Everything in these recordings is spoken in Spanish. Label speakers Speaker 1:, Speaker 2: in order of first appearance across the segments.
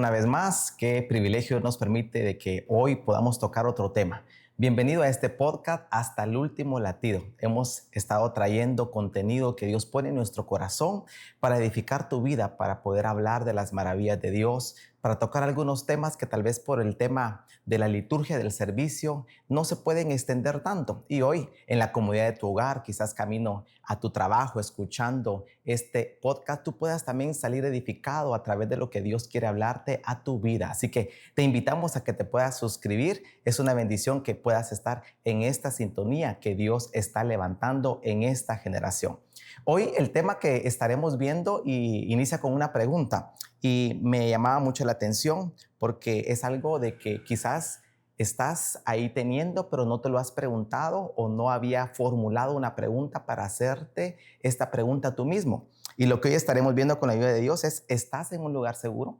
Speaker 1: una vez más. Qué privilegio nos permite de que hoy podamos tocar otro tema. Bienvenido a este podcast Hasta el último latido. Hemos estado trayendo contenido que Dios pone en nuestro corazón para edificar tu vida, para poder hablar de las maravillas de Dios, para tocar algunos temas que tal vez por el tema de la liturgia del servicio no se pueden extender tanto. Y hoy en la comodidad de tu hogar, quizás camino a tu trabajo, escuchando este podcast, tú puedas también salir edificado a través de lo que Dios quiere hablarte a tu vida. Así que te invitamos a que te puedas suscribir. Es una bendición que puedas estar en esta sintonía que Dios está levantando en esta generación. Hoy el tema que estaremos viendo inicia con una pregunta y me llamaba mucho la atención porque es algo de que quizás estás ahí teniendo, pero no te lo has preguntado o no había formulado una pregunta para hacerte esta pregunta tú mismo. Y lo que hoy estaremos viendo con la ayuda de Dios es, ¿estás en un lugar seguro?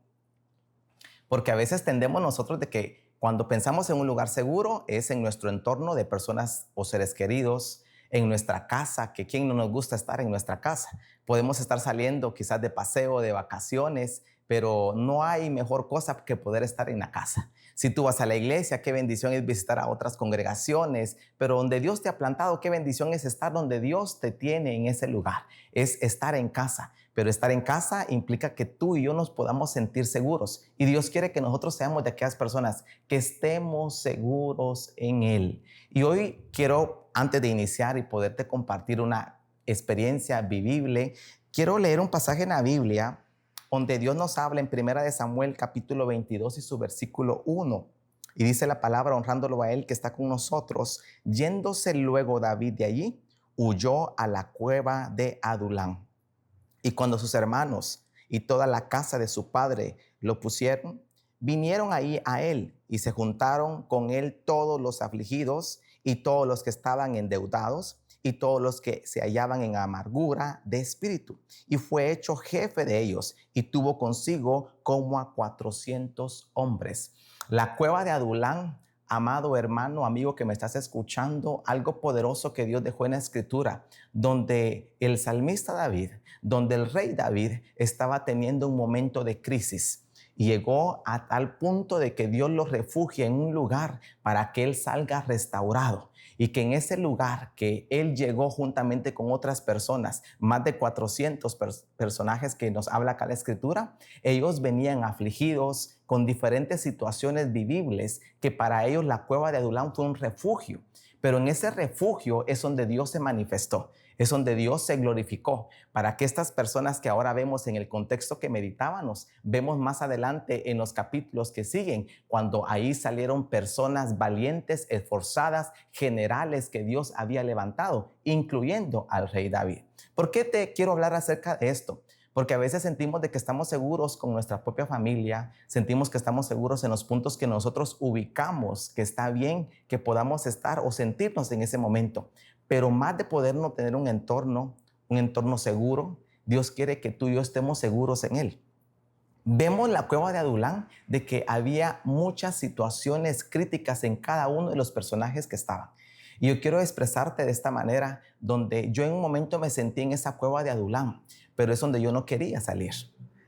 Speaker 1: Porque a veces tendemos nosotros de que cuando pensamos en un lugar seguro es en nuestro entorno de personas o seres queridos, en nuestra casa, que quién no nos gusta estar en nuestra casa. Podemos estar saliendo quizás de paseo, de vacaciones, pero no hay mejor cosa que poder estar en la casa. Si tú vas a la iglesia, qué bendición es visitar a otras congregaciones, pero donde Dios te ha plantado, qué bendición es estar donde Dios te tiene en ese lugar. Es estar en casa, pero estar en casa implica que tú y yo nos podamos sentir seguros. Y Dios quiere que nosotros seamos de aquellas personas que estemos seguros en Él. Y hoy quiero, antes de iniciar y poderte compartir una experiencia vivible, quiero leer un pasaje en la Biblia donde Dios nos habla en 1 de Samuel capítulo 22 y su versículo 1. Y dice la palabra, honrándolo a Él que está con nosotros. Yéndose luego David de allí, huyó a la cueva de Adulán. Y cuando sus hermanos y toda la casa de su padre lo pusieron, vinieron ahí a él y se juntaron con él todos los afligidos y todos los que estaban endeudados y todos los que se hallaban en amargura de espíritu. Y fue hecho jefe de ellos y tuvo consigo como a 400 hombres. La cueva de Adulán, amado hermano, amigo que me estás escuchando, algo poderoso que Dios dejó en la escritura, donde el salmista David, donde el rey David estaba teniendo un momento de crisis. Y llegó a tal punto de que Dios lo refugia en un lugar para que él salga restaurado. Y que en ese lugar que él llegó juntamente con otras personas, más de 400 personajes que nos habla acá la escritura, ellos venían afligidos con diferentes situaciones vivibles que para ellos la cueva de Adulán fue un refugio. Pero en ese refugio es donde Dios se manifestó, es donde Dios se glorificó, para que estas personas que ahora vemos en el contexto que meditábamos, vemos más adelante en los capítulos que siguen, cuando ahí salieron personas valientes, esforzadas, generales que Dios había levantado, incluyendo al rey David. ¿Por qué te quiero hablar acerca de esto? Porque a veces sentimos de que estamos seguros con nuestra propia familia, sentimos que estamos seguros en los puntos que nosotros ubicamos, que está bien que podamos estar o sentirnos en ese momento. Pero más de podernos tener un entorno seguro, Dios quiere que tú y yo estemos seguros en Él. Vemos la cueva de Adulán de que había muchas situaciones críticas en cada uno de los personajes que estaban. Y yo quiero expresarte de esta manera, donde yo en un momento me sentí en esa cueva de Adulán, pero es donde yo no quería salir.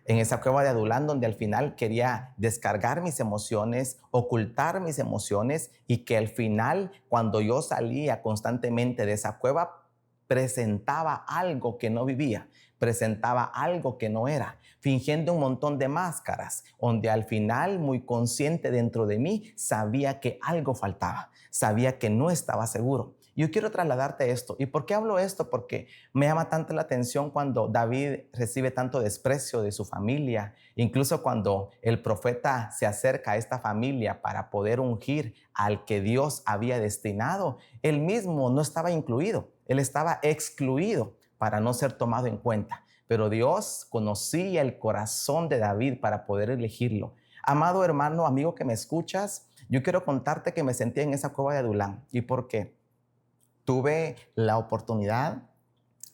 Speaker 1: En esa cueva de Adulán, donde al final quería descargar mis emociones, ocultar mis emociones, y que al final, cuando yo salía constantemente de esa cueva, presentaba algo que no vivía, presentaba algo que no era, fingiendo un montón de máscaras, donde al final, muy consciente dentro de mí, sabía que algo faltaba, sabía que no estaba seguro. Yo quiero trasladarte esto. ¿Y por qué hablo esto? Porque me llama tanto la atención cuando David recibe tanto desprecio de su familia, incluso cuando el profeta se acerca a esta familia para poder ungir al que Dios había destinado. Él mismo no estaba incluido, él estaba excluido para no ser tomado en cuenta. Pero Dios conocía el corazón de David para poder elegirlo. Amado hermano, amigo que me escuchas, yo quiero contarte que me sentí en esa cueva de Adulán. ¿Y por qué? Tuve la oportunidad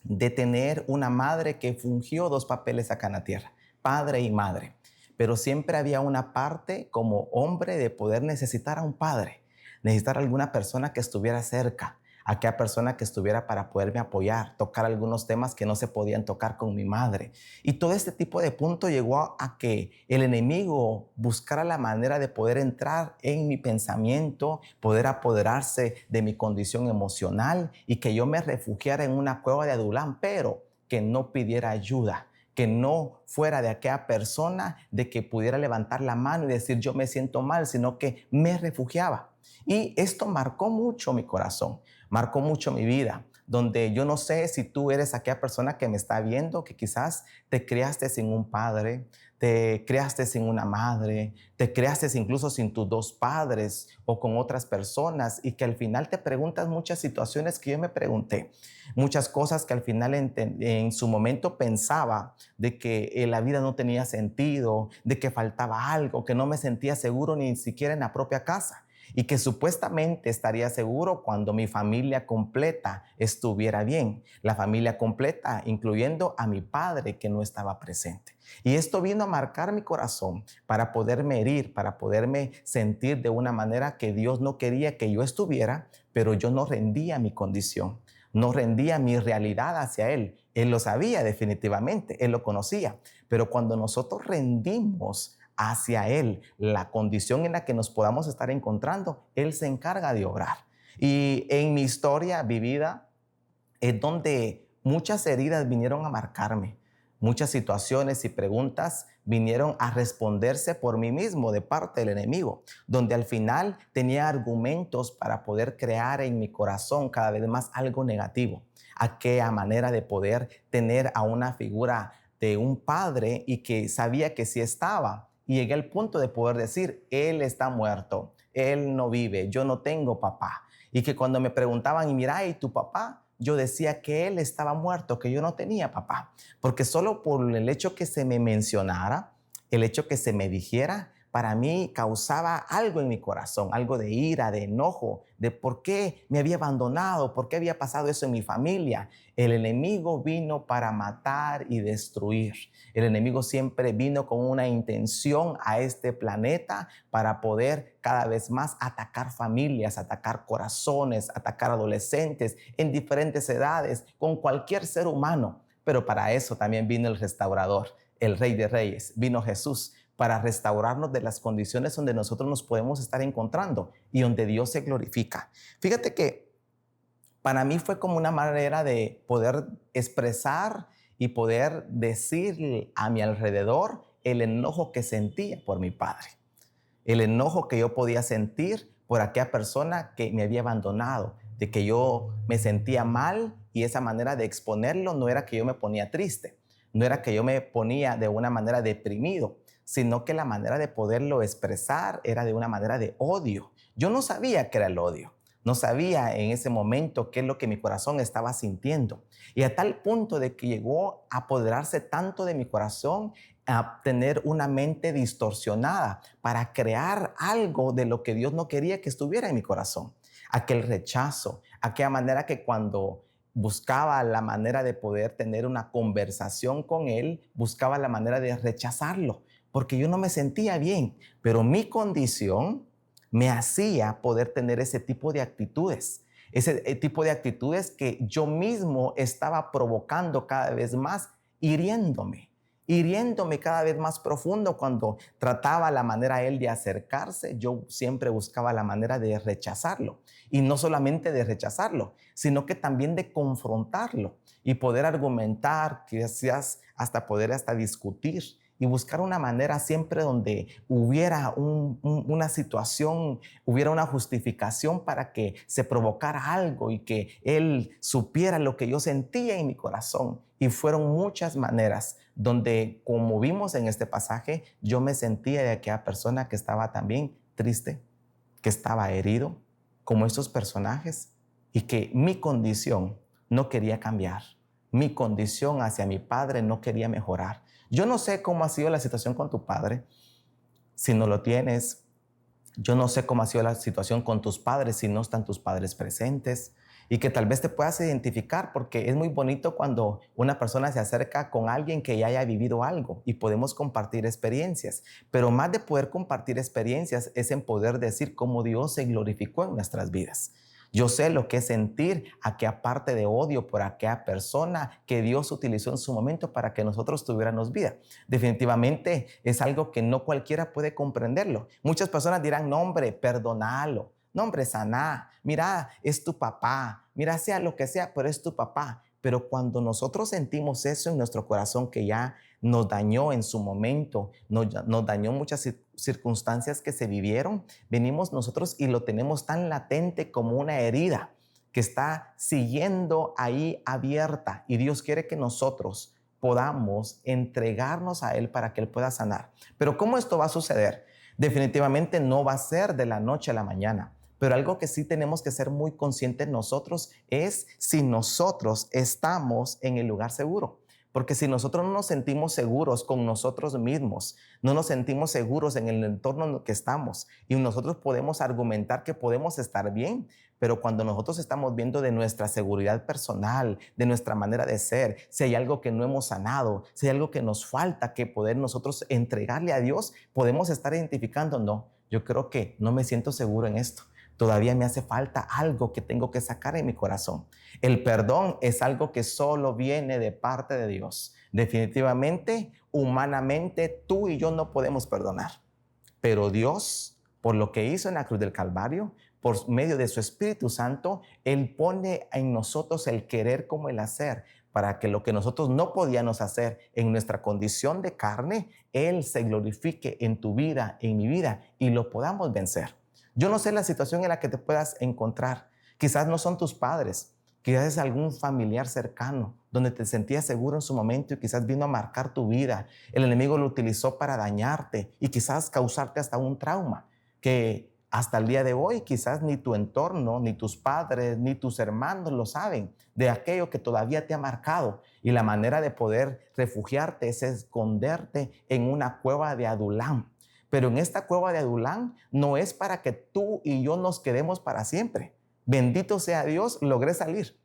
Speaker 1: de tener una madre que fungió dos papeles acá en la tierra, padre y madre. Pero siempre había una parte como hombre de poder necesitar a un padre, necesitar a alguna persona que estuviera cerca, aquella persona que estuviera para poderme apoyar, tocar algunos temas que no se podían tocar con mi madre. Y todo este tipo de punto llegó a que el enemigo buscara la manera de poder entrar en mi pensamiento, poder apoderarse de mi condición emocional y que yo me refugiara en una cueva de Adulán, pero que no pidiera ayuda, que no fuera de aquella persona de que pudiera levantar la mano y decir yo me siento mal, sino que me refugiaba. Y esto marcó mucho mi corazón, marcó mucho mi vida, donde yo no sé si tú eres aquella persona que me está viendo, que quizás te criaste sin un padre, te criaste sin una madre, te criaste incluso sin tus dos padres o con otras personas y que al final te preguntas muchas situaciones que yo me pregunté, muchas cosas que al final en su momento pensaba de que la vida no tenía sentido, de que faltaba algo, que no me sentía seguro ni siquiera en la propia casa y que supuestamente estaría seguro cuando mi familia completa estuviera bien, la familia completa, incluyendo a mi padre que no estaba presente. Y esto vino a marcar mi corazón para poderme herir, para poderme sentir de una manera que Dios no quería que yo estuviera, pero yo no rendía mi condición, no rendía mi realidad hacia Él. Él lo sabía definitivamente, Él lo conocía, pero cuando nosotros rendimos hacia Él, la condición en la que nos podamos estar encontrando, Él se encarga de obrar. Y en mi historia vivida es donde muchas heridas vinieron a marcarme, muchas situaciones y preguntas vinieron a responderse por mí mismo de parte del enemigo, donde al final tenía argumentos para poder crear en mi corazón cada vez más algo negativo, aquella manera de poder tener a una figura de un padre y que sabía que sí estaba. Y llegué al punto de poder decir, él está muerto, él no vive, yo no tengo papá. Y que cuando me preguntaban, y mira, ¿y tu papá? Yo decía que él estaba muerto, que yo no tenía papá. Porque solo por el hecho que se me mencionara, el hecho que se me dijera, para mí causaba algo en mi corazón, algo de ira, de enojo, de por qué me había abandonado, por qué había pasado eso en mi familia. El enemigo vino para matar y destruir. El enemigo siempre vino con una intención a este planeta para poder cada vez más atacar familias, atacar corazones, atacar adolescentes en diferentes edades, con cualquier ser humano. Pero para eso también vino el restaurador, el Rey de Reyes, vino Jesús para restaurarnos de las condiciones donde nosotros nos podemos estar encontrando y donde Dios se glorifica. Fíjate que para mí fue como una manera de poder expresar y poder decir a mi alrededor el enojo que sentía por mi padre, el enojo que yo podía sentir por aquella persona que me había abandonado, de que yo me sentía mal y esa manera de exponerlo no era que yo me ponía triste, no era que yo me ponía de una manera deprimido, sino que la manera de poderlo expresar era de una manera de odio. Yo no sabía qué era el odio. No sabía en ese momento qué es lo que mi corazón estaba sintiendo. Y a tal punto de que llegó a apoderarse tanto de mi corazón, a tener una mente distorsionada para crear algo de lo que Dios no quería que estuviera en mi corazón. Aquel rechazo, aquella manera que cuando buscaba la manera de poder tener una conversación con Él, buscaba la manera de rechazarlo, porque yo no me sentía bien, pero mi condición me hacía poder tener ese tipo de actitudes, ese tipo de actitudes que yo mismo estaba provocando cada vez más, hiriéndome, hiriéndome cada vez más profundo. Cuando trataba la manera a él de acercarse, yo siempre buscaba la manera de rechazarlo. Y no solamente de rechazarlo, sino que también de confrontarlo y poder argumentar, quizás hasta poder hasta discutir y buscar una manera siempre donde hubiera una situación, hubiera una justificación para que se provocara algo y que él supiera lo que yo sentía en mi corazón. Y fueron muchas maneras donde, como vimos en este pasaje, yo me sentía de aquella persona que estaba también triste, que estaba herido, como estos personajes, y que mi condición no quería cambiar. Mi condición hacia mi padre no quería mejorar. Yo no sé cómo ha sido la situación con tu padre, si no lo tienes. Yo no sé cómo ha sido la situación con tus padres si no están tus padres presentes y que tal vez te puedas identificar, porque es muy bonito cuando una persona se acerca con alguien que ya haya vivido algo y podemos compartir experiencias, pero más de poder compartir experiencias es en poder decir cómo Dios se glorificó en nuestras vidas. Yo sé lo que es sentir aquella parte de odio por aquella persona que Dios utilizó en su momento para que nosotros tuviéramos vida. Definitivamente es algo que no cualquiera puede comprenderlo. Muchas personas dirán, no hombre, perdonalo. No hombre, saná. Mira, es tu papá. Mira, sea lo que sea, pero es tu papá. Pero cuando nosotros sentimos eso en nuestro corazón que ya nos dañó en su momento, nos dañó muchas circunstancias que se vivieron, venimos nosotros y lo tenemos tan latente como una herida que está siguiendo ahí abierta, y Dios quiere que nosotros podamos entregarnos a Él para que Él pueda sanar. Pero ¿cómo esto va a suceder? Definitivamente no va a ser de la noche a la mañana. Pero algo que sí tenemos que ser muy conscientes nosotros es si nosotros estamos en el lugar seguro. Porque si nosotros no nos sentimos seguros con nosotros mismos, no nos sentimos seguros en el entorno en el que estamos, y nosotros podemos argumentar que podemos estar bien, pero cuando nosotros estamos viendo de nuestra seguridad personal, de nuestra manera de ser, si hay algo que no hemos sanado, si hay algo que nos falta que poder nosotros entregarle a Dios, podemos estar identificando, no, yo creo que no me siento seguro en esto. Todavía me hace falta algo que tengo que sacar en mi corazón. El perdón es algo que solo viene de parte de Dios. Definitivamente, humanamente, tú y yo no podemos perdonar. Pero Dios, por lo que hizo en la cruz del Calvario, por medio de su Espíritu Santo, Él pone en nosotros el querer como el hacer, para que lo que nosotros no podíamos hacer en nuestra condición de carne, Él se glorifique en tu vida, en mi vida, y lo podamos vencer. Yo no sé la situación en la que te puedas encontrar. Quizás no son tus padres, quizás es algún familiar cercano donde te sentías seguro en su momento y quizás vino a marcar tu vida. El enemigo lo utilizó para dañarte y quizás causarte hasta un trauma que hasta el día de hoy quizás ni tu entorno, ni tus padres, ni tus hermanos lo saben, de aquello que todavía te ha marcado. Y la manera de poder refugiarte es esconderte en una cueva de Adulam. Pero en esta cueva de Adulán no es para que tú y yo nos quedemos para siempre. Bendito sea Dios, logré salir.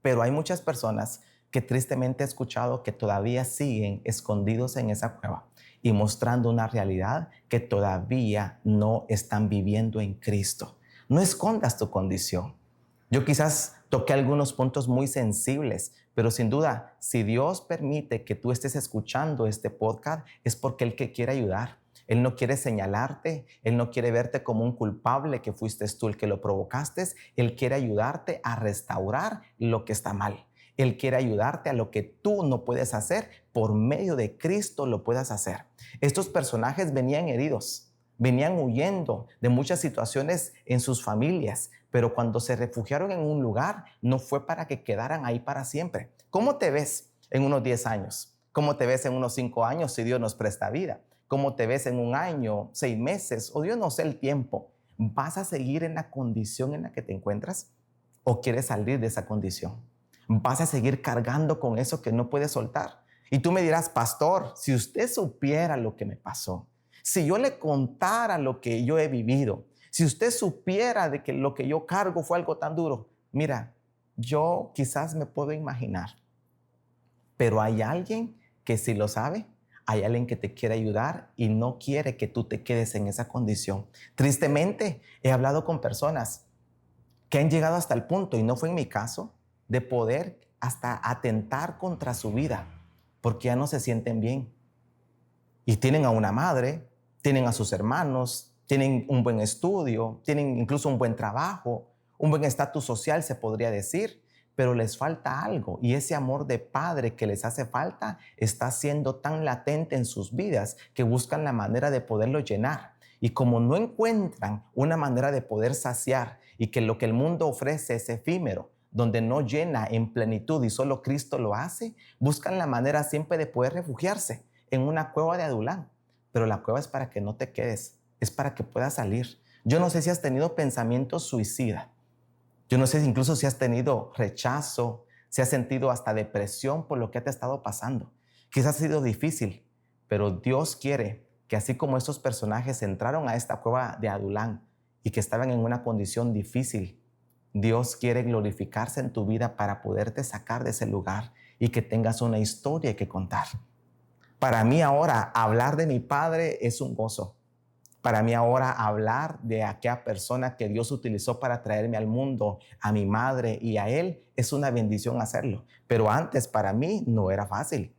Speaker 1: Pero hay muchas personas que tristemente he escuchado que todavía siguen escondidos en esa cueva y mostrando una realidad que todavía no están viviendo en Cristo. No escondas tu condición. Yo quizás toqué algunos puntos muy sensibles, pero sin duda, si Dios permite que tú estés escuchando este podcast, es porque Él que quiere ayudar. Él no quiere señalarte, Él no quiere verte como un culpable que fuiste tú el que lo provocaste. Él quiere ayudarte a restaurar lo que está mal. Él quiere ayudarte a lo que tú no puedes hacer, por medio de Cristo lo puedas hacer. Estos personajes venían heridos, venían huyendo de muchas situaciones en sus familias, pero cuando se refugiaron en un lugar, no fue para que quedaran ahí para siempre. ¿Cómo te ves en unos 10 años? ¿Cómo te ves en unos 5 años si Dios nos presta vida? ¿Cómo te ves en un año, 6 meses, o Dios no sé el tiempo? ¿Vas a seguir en la condición en la que te encuentras o quieres salir de esa condición? ¿Vas a seguir cargando con eso que no puedes soltar? Y tú me dirás, pastor, si usted supiera lo que me pasó, si yo le contara lo que yo he vivido, si usted supiera de que lo que yo cargo fue algo tan duro, mira, yo quizás me puedo imaginar, pero hay alguien que sí lo sabe. Hay alguien que te quiere ayudar y no quiere que tú te quedes en esa condición. Tristemente, he hablado con personas que han llegado hasta el punto, y no fue en mi caso, de poder hasta atentar contra su vida porque ya no se sienten bien. Y tienen a una madre, tienen a sus hermanos, tienen un buen estudio, tienen incluso un buen trabajo, un buen estatus social, se podría decir, pero les falta algo, y ese amor de padre que les hace falta está siendo tan latente en sus vidas que buscan la manera de poderlo llenar. Y como no encuentran una manera de poder saciar, y que lo que el mundo ofrece es efímero, donde no llena en plenitud y solo Cristo lo hace, buscan la manera siempre de poder refugiarse en una cueva de Adulán. Pero la cueva es para que no te quedes, es para que puedas salir. Yo no sé si has tenido pensamientos suicidas. Yo no sé incluso si has tenido rechazo, si has sentido hasta depresión por lo que te ha estado pasando. Quizás ha sido difícil, pero Dios quiere que así como estos personajes entraron a esta cueva de Adulán y que estaban en una condición difícil, Dios quiere glorificarse en tu vida para poderte sacar de ese lugar y que tengas una historia que contar. Para mí ahora hablar de mi padre es un gozo. Para mí ahora hablar de aquella persona que Dios utilizó para traerme al mundo, a mi madre y a él, es una bendición hacerlo. Pero antes para mí no era fácil.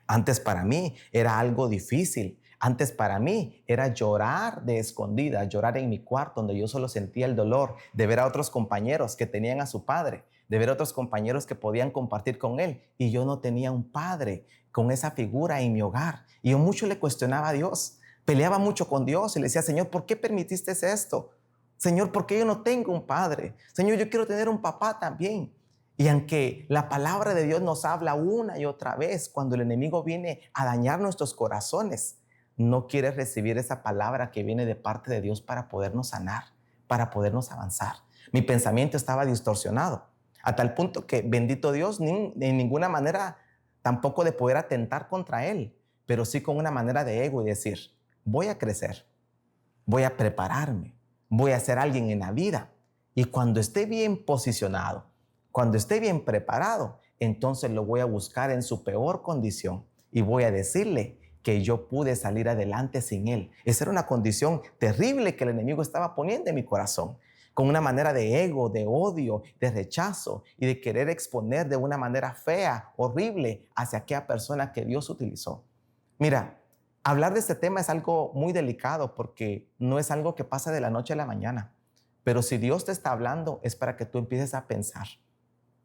Speaker 1: Antes para mí era algo difícil. Antes para mí era llorar de escondida, llorar en mi cuarto donde yo solo sentía el dolor de ver a otros compañeros que tenían a su padre, de ver a otros compañeros que podían compartir con él y yo no tenía un padre con esa figura en mi hogar. Y yo mucho le cuestionaba a Dios, peleaba mucho con Dios y le decía, Señor, ¿por qué permitiste esto? Señor, ¿por qué yo no tengo un padre? Señor, yo quiero tener un papá también. Y aunque la palabra de Dios nos habla una y otra vez, cuando el enemigo viene a dañar nuestros corazones, no quiere recibir esa palabra que viene de parte de Dios para podernos sanar, para podernos avanzar. Mi pensamiento estaba distorsionado, a tal punto que, bendito Dios, de ninguna manera tampoco de poder atentar contra Él, pero sí con una manera de ego y decir, voy a crecer, voy a prepararme, voy a ser alguien en la vida. Y cuando esté bien posicionado, cuando esté bien preparado, entonces lo voy a buscar en su peor condición y voy a decirle que yo pude salir adelante sin él. Esa era una condición terrible que el enemigo estaba poniendo en mi corazón, con una manera de ego, de odio, de rechazo y de querer exponer de una manera fea, horrible, hacia aquella persona que Dios utilizó. Mira, hablar de este tema es algo muy delicado porque no es algo que pasa de la noche a la mañana. Pero si Dios te está hablando es para que tú empieces a pensar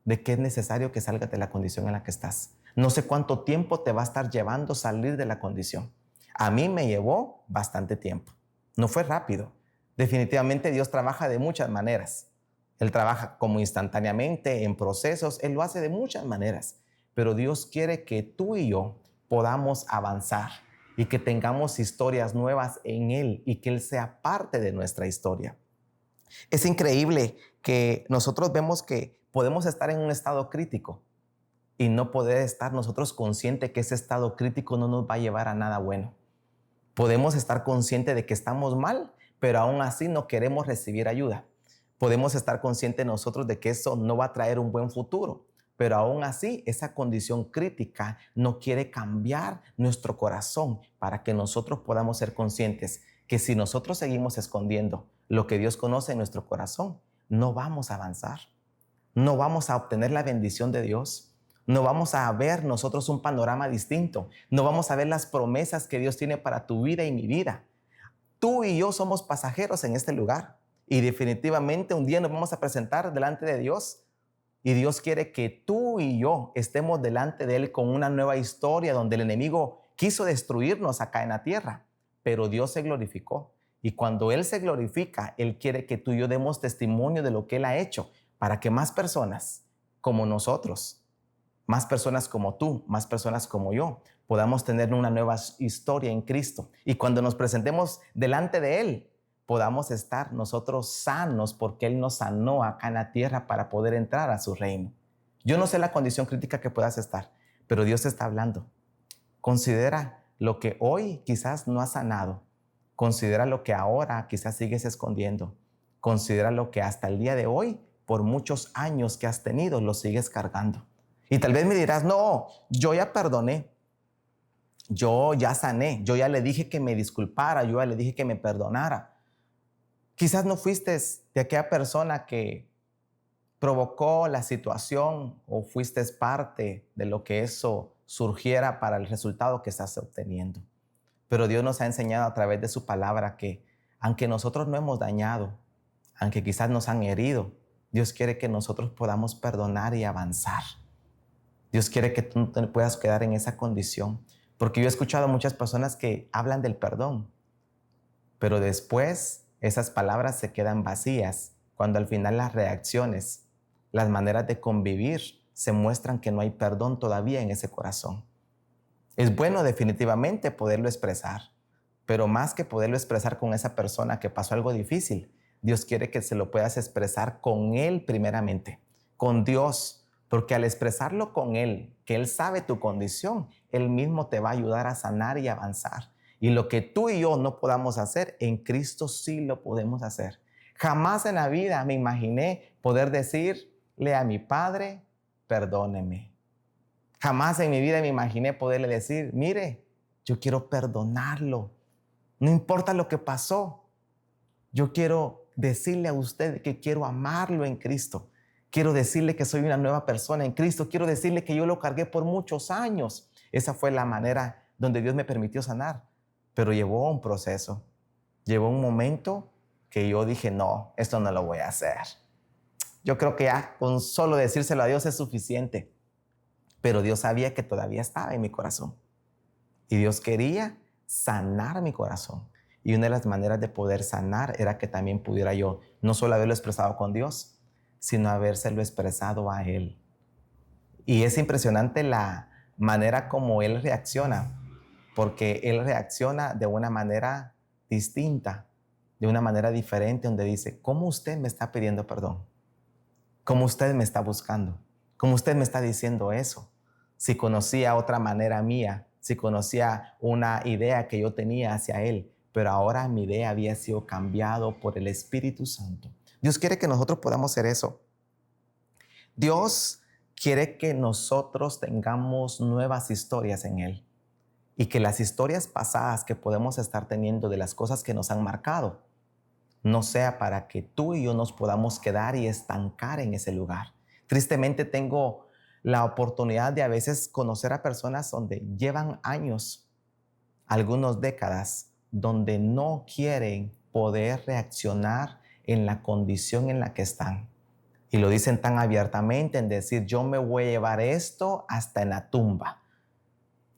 Speaker 1: de que es necesario que salgas de la condición en la que estás. No sé cuánto tiempo te va a estar llevando salir de la condición. A mí me llevó bastante tiempo. No fue rápido. Definitivamente Dios trabaja de muchas maneras. Él trabaja como instantáneamente, en procesos. Él lo hace de muchas maneras. Pero Dios quiere que tú y yo podamos avanzar y que tengamos historias nuevas en Él y que Él sea parte de nuestra historia. Es increíble que nosotros vemos que podemos estar en un estado crítico y no poder estar nosotros conscientes que ese estado crítico no nos va a llevar a nada bueno. Podemos estar conscientes de que estamos mal, pero aún así no queremos recibir ayuda. Podemos estar conscientes nosotros de que eso no va a traer un buen futuro, pero aún así esa condición crítica no quiere cambiar nuestro corazón para que nosotros podamos ser conscientes que si nosotros seguimos escondiendo lo que Dios conoce en nuestro corazón, no vamos a avanzar, no vamos a obtener la bendición de Dios. No vamos a ver nosotros un panorama distinto. No vamos a ver las promesas que Dios tiene para tu vida y mi vida. Tú y yo somos pasajeros en este lugar y definitivamente un día nos vamos a presentar delante de Dios y Dios quiere que tú y yo estemos delante de Él con una nueva historia donde el enemigo quiso destruirnos acá en la tierra, pero Dios se glorificó. Y cuando Él se glorifica, Él quiere que tú y yo demos testimonio de lo que Él ha hecho para que más personas como nosotros, más personas como tú, más personas como yo, podamos tener una nueva historia en Cristo. Y cuando nos presentemos delante de Él, podamos estar nosotros sanos porque Él nos sanó acá en la tierra para poder entrar a su reino. Yo no sé la condición crítica que puedas estar, pero Dios está hablando. Considera lo que hoy quizás no has sanado. Considera lo que ahora quizás sigues escondiendo. Considera lo que hasta el día de hoy, por muchos años que has tenido, lo sigues cargando. Y tal vez me dirás, no, yo ya perdoné, yo ya sané, yo ya le dije que me disculpara, yo ya le dije que me perdonara. Quizás no fuiste de aquella persona que provocó la situación o fuiste parte de lo que eso surgiera para el resultado que estás obteniendo. Pero Dios nos ha enseñado a través de su palabra que aunque nosotros no hemos dañado, aunque quizás nos han herido, Dios quiere que nosotros podamos perdonar y avanzar. Dios quiere que tú no te puedas quedar en esa condición. Porque yo he escuchado a muchas personas que hablan del perdón, pero después esas palabras se quedan vacías cuando al final las reacciones, las maneras de convivir se muestran que no hay perdón todavía en ese corazón. Es bueno definitivamente poderlo expresar, pero más que poderlo expresar con esa persona que pasó algo difícil, Dios quiere que se lo puedas expresar con Él primeramente, con Dios, porque al expresarlo con Él, que Él sabe tu condición, Él mismo te va a ayudar a sanar y avanzar. Y lo que tú y yo no podamos hacer, en Cristo sí lo podemos hacer. Jamás en la vida me imaginé poder decirle a mi Padre, perdóneme. Jamás en mi vida me imaginé poderle decir, mire, yo quiero perdonarlo. No importa lo que pasó. Yo quiero decirle a usted que quiero amarlo en Cristo. Quiero decirle que soy una nueva persona en Cristo. Quiero decirle que yo lo cargué por muchos años. Esa fue la manera donde Dios me permitió sanar. Pero llevó un proceso. Llevó un momento que yo dije, no, esto no lo voy a hacer. Yo creo que ya con solo decírselo a Dios es suficiente. Pero Dios sabía que todavía estaba en mi corazón. Y Dios quería sanar mi corazón. Y una de las maneras de poder sanar era que también pudiera yo no solo haberlo expresado con Dios, sino habérselo expresado a Él. Y es impresionante la manera como Él reacciona, porque Él reacciona de una manera distinta, de una manera diferente, donde dice, ¿cómo usted me está pidiendo perdón? ¿Cómo usted me está buscando? ¿Cómo usted me está diciendo eso? Si conocía otra manera mía, si conocía una idea que yo tenía hacia Él, pero ahora mi idea había sido cambiado por el Espíritu Santo. Dios quiere que nosotros podamos hacer eso. Dios quiere que nosotros tengamos nuevas historias en Él y que las historias pasadas que podemos estar teniendo de las cosas que nos han marcado no sea para que tú y yo nos podamos quedar y estancar en ese lugar. Tristemente tengo la oportunidad de a veces conocer a personas donde llevan años, algunas décadas, donde no quieren poder reaccionar en la condición en la que están. Y lo dicen tan abiertamente en decir, yo me voy a llevar esto hasta en la tumba.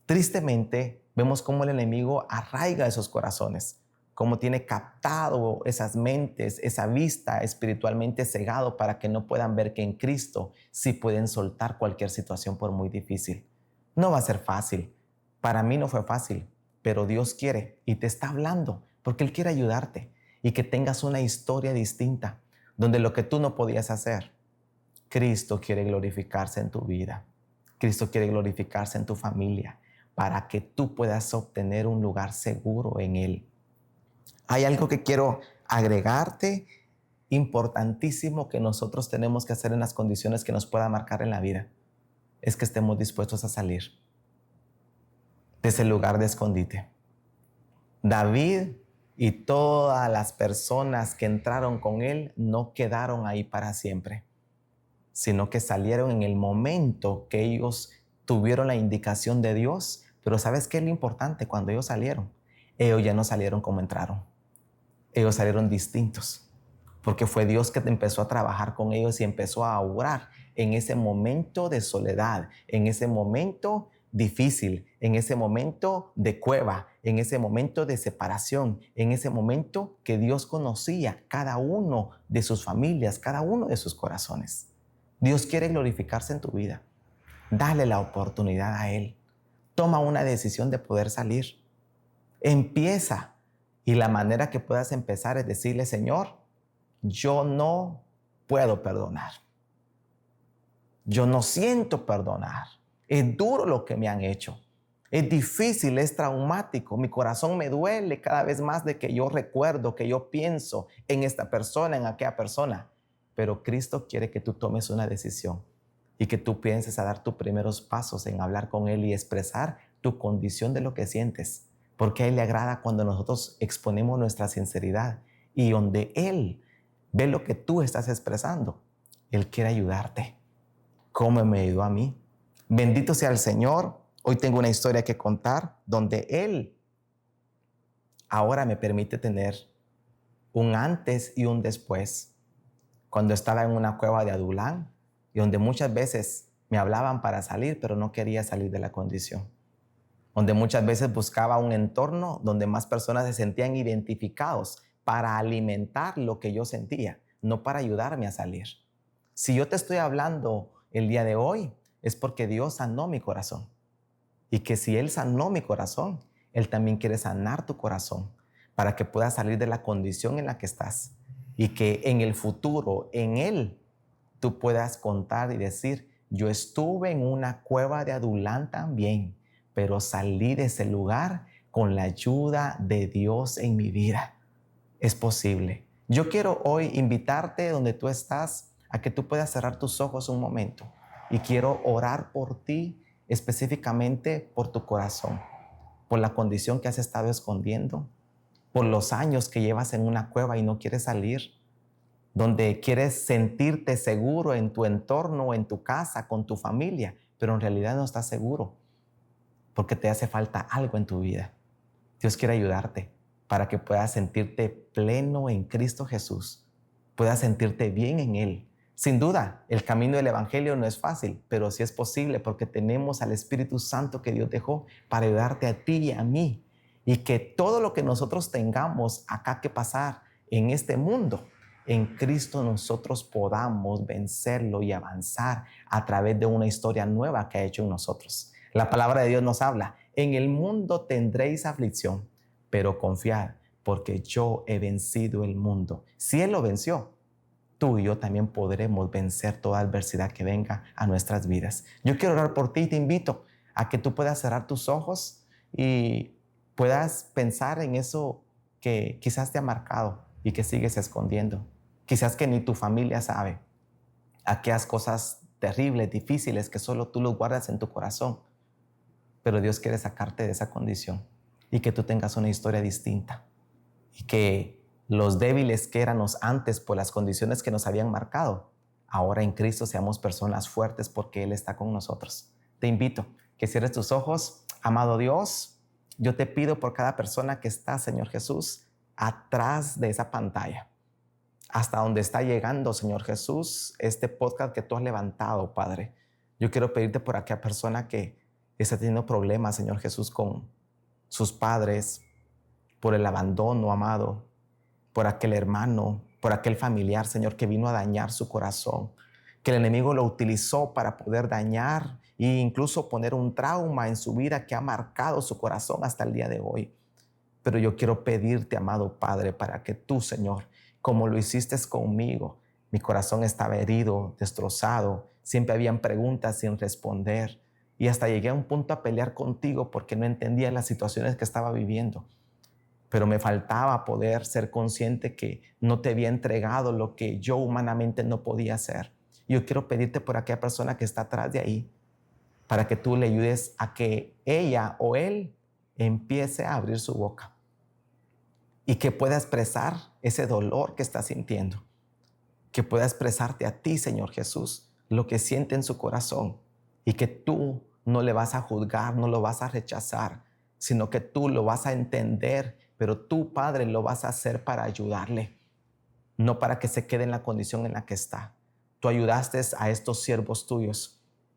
Speaker 1: Tristemente, vemos cómo el enemigo arraiga esos corazones, cómo tiene captado esas mentes, esa vista espiritualmente cegado para que no puedan ver que en Cristo sí pueden soltar cualquier situación por muy difícil. No va a ser fácil. Para mí no fue fácil, pero Dios quiere y te está hablando porque Él quiere ayudarte y que tengas una historia distinta donde lo que tú no podías hacer, Cristo quiere glorificarse en tu vida. Cristo quiere glorificarse en tu familia para que tú puedas obtener un lugar seguro en Él. Hay algo que quiero agregarte, importantísimo, que nosotros tenemos que hacer en las condiciones que nos pueda marcar en la vida. Es que estemos dispuestos a salir de ese lugar de escondite. David y todas las personas que entraron con él no quedaron ahí para siempre, sino que salieron en el momento que ellos tuvieron la indicación de Dios. Pero ¿sabes qué es lo importante? Cuando ellos salieron, ellos ya no salieron como entraron. Ellos salieron distintos, porque fue Dios que empezó a trabajar con ellos y empezó a orar en ese momento de soledad, en ese momento difícil, en ese momento de cueva, en ese momento de separación, en ese momento que Dios conocía cada uno de sus familias, cada uno de sus corazones. Dios quiere glorificarse en tu vida. Dale la oportunidad a Él. Toma una decisión de poder salir. Empieza. Y la manera que puedas empezar es decirle, Señor, yo no puedo perdonar. Yo no siento perdonar. Es duro lo que me han hecho. Es difícil, es traumático. Mi corazón me duele cada vez más de que yo recuerdo, que yo pienso en esta persona, en aquella persona. Pero Cristo quiere que tú tomes una decisión y que tú pienses a dar tus primeros pasos en hablar con Él y expresar tu condición de lo que sientes. Porque a Él le agrada cuando nosotros exponemos nuestra sinceridad y donde Él ve lo que tú estás expresando. Él quiere ayudarte. ¿Cómo me ayudó a mí? Bendito sea el Señor. Hoy tengo una historia que contar donde Él ahora me permite tener un antes y un después. Cuando estaba en una cueva de Adulán y donde muchas veces me hablaban para salir, pero no quería salir de la condición. Donde muchas veces buscaba un entorno donde más personas se sentían identificados para alimentar lo que yo sentía, no para ayudarme a salir. Si yo te estoy hablando el día de hoy, es porque Dios sanó mi corazón. Y que si Él sanó mi corazón, Él también quiere sanar tu corazón para que puedas salir de la condición en la que estás. Y que en el futuro, en Él, tú puedas contar y decir, yo estuve en una cueva de Adulán también, pero salí de ese lugar con la ayuda de Dios en mi vida. Es posible. Yo quiero hoy invitarte donde tú estás a que tú puedas cerrar tus ojos un momento y quiero orar por ti, específicamente por tu corazón, por la condición que has estado escondiendo, por los años que llevas en una cueva y no quieres salir, donde quieres sentirte seguro en tu entorno, en tu casa, con tu familia, pero en realidad no estás seguro porque te hace falta algo en tu vida. Dios quiere ayudarte para que puedas sentirte pleno en Cristo Jesús, puedas sentirte bien en Él. Sin duda, el camino del Evangelio no es fácil, pero sí es posible porque tenemos al Espíritu Santo que Dios dejó para ayudarte a ti y a mí. Y que todo lo que nosotros tengamos acá que pasar en este mundo, en Cristo nosotros podamos vencerlo y avanzar a través de una historia nueva que ha hecho en nosotros. La palabra de Dios nos habla: en el mundo tendréis aflicción, pero confiad, porque yo he vencido el mundo. Si Él lo venció, tú y yo también podremos vencer toda adversidad que venga a nuestras vidas. Yo quiero orar por ti y te invito a que tú puedas cerrar tus ojos y puedas pensar en eso que quizás te ha marcado y que sigues escondiendo. Quizás que ni tu familia sabe. Aquellas cosas terribles, difíciles que solo tú los guardas en tu corazón. Pero Dios quiere sacarte de esa condición y que tú tengas una historia distinta. Y que los débiles que éramos antes por las condiciones que nos habían marcado, ahora en Cristo seamos personas fuertes porque Él está con nosotros. Te invito que cierres tus ojos. Amado Dios, yo te pido por cada persona que está, Señor Jesús, atrás de esa pantalla, hasta donde está llegando, Señor Jesús, este podcast que tú has levantado, Padre. Yo quiero pedirte por aquella persona que está teniendo problemas, Señor Jesús, con sus padres, por el abandono, amado, por aquel hermano, por aquel familiar, Señor, que vino a dañar su corazón, que el enemigo lo utilizó para poder dañar e incluso poner un trauma en su vida que ha marcado su corazón hasta el día de hoy. Pero yo quiero pedirte, amado Padre, para que tú, Señor, como lo hiciste conmigo, mi corazón estaba herido, destrozado, siempre habían preguntas sin responder y hasta llegué a un punto a pelear contigo porque no entendía las situaciones que estaba viviendo. Pero me faltaba poder ser consciente que no te había entregado lo que yo humanamente no podía hacer. Yo quiero pedirte por aquella persona que está atrás de ahí, para que tú le ayudes a que ella o él empiece a abrir su boca y que pueda expresar ese dolor que está sintiendo, que pueda expresarte a ti, Señor Jesús, lo que siente en su corazón y que tú no le vas a juzgar, no lo vas a rechazar, sino que tú lo vas a entender, pero tú, Padre, lo vas a hacer para ayudarle, no para que se quede en la condición en la que está. Tú ayudaste a estos siervos tuyos,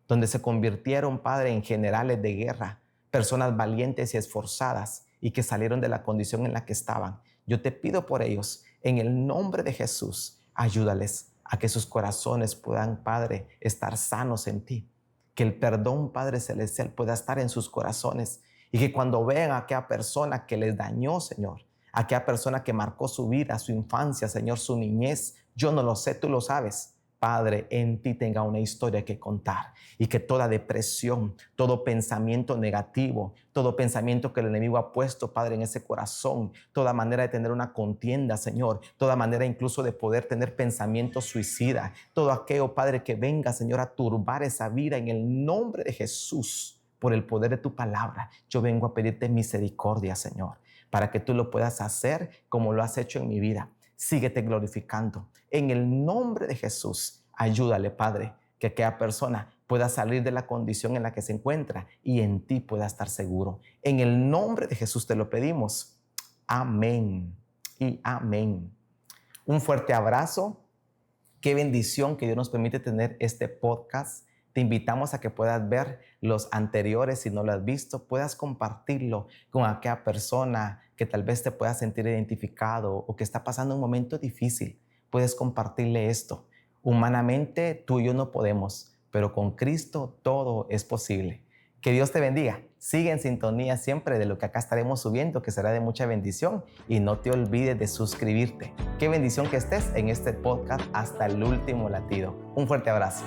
Speaker 1: donde se convirtieron, Padre, en generales de guerra, personas valientes y esforzadas y que salieron de la condición en la que estaban. Yo te pido por ellos, en el nombre de Jesús, ayúdales a que sus corazones puedan, Padre, estar sanos en ti. Que el perdón, Padre Celestial, pueda estar en sus corazones y que cuando vean a aquella persona que les dañó, Señor, a aquella persona que marcó su vida, su infancia, Señor, su niñez, yo no lo sé, tú lo sabes, Padre, en ti tenga una historia que contar y que toda depresión, todo pensamiento negativo, todo pensamiento que el enemigo ha puesto, Padre, en ese corazón, toda manera de tener una contienda, Señor, toda manera incluso de poder tener pensamientos suicidas, todo aquello, Padre, que venga, Señor, a turbar esa vida en el nombre de Jesús, por el poder de tu palabra. Yo vengo a pedirte misericordia, Señor, para que tú lo puedas hacer como lo has hecho en mi vida. Síguete glorificando. En el nombre de Jesús, ayúdale, Padre, que aquella persona pueda salir de la condición en la que se encuentra y en ti pueda estar seguro. En el nombre de Jesús te lo pedimos. Amén y amén. Un fuerte abrazo. Qué bendición que Dios nos permite tener este podcast. Te invitamos a que puedas ver los anteriores si no lo has visto, puedas compartirlo con aquella persona que tal vez te pueda sentir identificado o que está pasando un momento difícil. Puedes compartirle esto. Humanamente tú y yo no podemos, pero con Cristo todo es posible. Que Dios te bendiga. Sigue en sintonía siempre de lo que acá estaremos subiendo, que será de mucha bendición. Y no te olvides de suscribirte. Qué bendición que estés en este podcast hasta el último latido. Un fuerte abrazo.